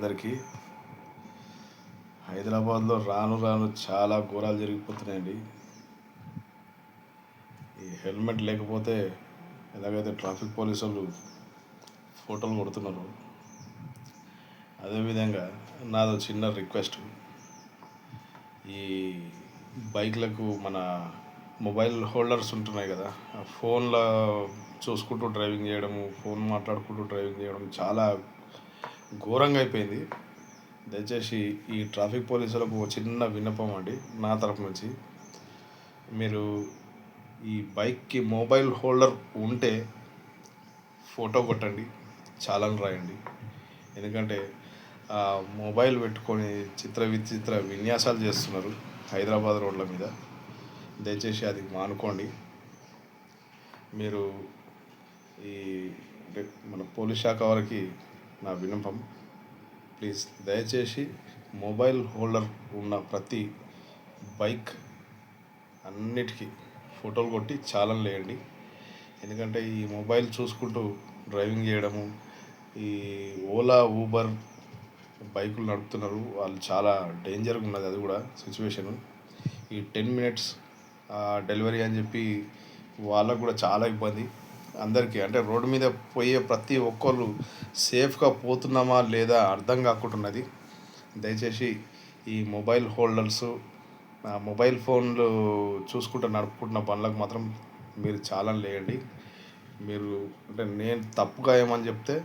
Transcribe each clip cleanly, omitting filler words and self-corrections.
అందరికీ. హైదరాబాద్లో రాను రాను చాలా ఘోరాలు జరిగిపోతున్నాయండి. ఈ హెల్మెట్ లేకపోతే ఎలాగైతే ట్రాఫిక్ పోలీసు వాళ్ళు ఫోటోలు కొడుతున్నారు, అదేవిధంగా నాదో చిన్న రిక్వెస్ట్. ఈ బైక్లకు మన మొబైల్ హోల్డర్స్ ఉంటున్నాయి కదా, ఆ ఫోన్లో చూసుకుంటూ డ్రైవింగ్ చేయడము, ఫోన్ మాట్లాడుకుంటూ డ్రైవింగ్ చేయడం చాలా ఘోరంగా అయిపోయింది. దయచేసి ఈ ట్రాఫిక్ పోలీసులకు చిన్న విన్నపం అండి నా తరపు నుంచి. మీరు ఈ బైక్కి మొబైల్ హోల్డర్ ఉంటే ఫోటో కొట్టండి, చాలాను రాయండి. ఎందుకంటే మొబైల్ పెట్టుకొని చిత్ర విచిత్ర విన్యాసాలు చేస్తున్నారు హైదరాబాద్ రోడ్ల మీద. దయచేసి అది మానుకోండి. మీరు ఈ మన పోలీస్ శాఖ వారికి నా విన్నపం, ప్లీజ్ దయచేసి మొబైల్ హోల్డర్ ఉన్న ప్రతి బైక్ అన్నిటికీ ఫోటోలు కొట్టి చాలన్ వేయండి. ఎందుకంటే ఈ మొబైల్ చూసుకుంటూ డ్రైవింగ్ చేయడము, ఈ ఓలా ఊబర్ బైకులు నడుపుతున్నారు, వాళ్ళు చాలా డేంజర్గా ఉన్నది. అది కూడా సిచ్యువేషను. ఈ 10 minutes డెలివరీ అని చెప్పి వాళ్ళకు కూడా చాలా ఇబ్బంది. అందరికీ అంటే రోడ్డు మీద పోయే ప్రతి ఒక్కరు సేఫ్గా పోతున్నామా లేదా అర్థం కాకుంటున్నది. దయచేసి ఈ మొబైల్ హోల్డర్సు, మొబైల్ ఫోన్లు చూసుకుంటూ నడుపుకుంటున్న బండ్లకు మాత్రం మీరు చాలాన్ లేయండి. మీరు అంటే నేను తప్పుగా ఏమని చెప్తే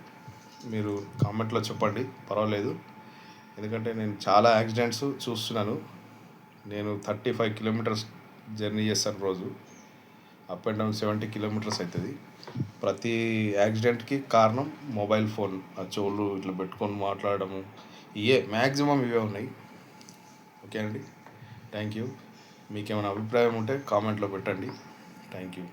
మీరు కామెంట్లో చెప్పండి, పర్వాలేదు. ఎందుకంటే నేను చాలా యాక్సిడెంట్స్ చూస్తున్నాను. నేను 35 kilometers జర్నీ చేస్తాను రోజు. అప్ అండ్ డౌన్ 70 kilometers అవుతుంది. ప్రతి యాక్సిడెంట్కి కారణం మొబైల్ ఫోన్. ఆ చెవులు ఇట్లా పెట్టుకొని మాట్లాడడము, మ్యాక్సిమం ఇవే ఉన్నాయి. ఓకే అండి, థ్యాంక్ యూ. మీకేమైనా అభిప్రాయం ఉంటే కామెంట్లో పెట్టండి. Thank you.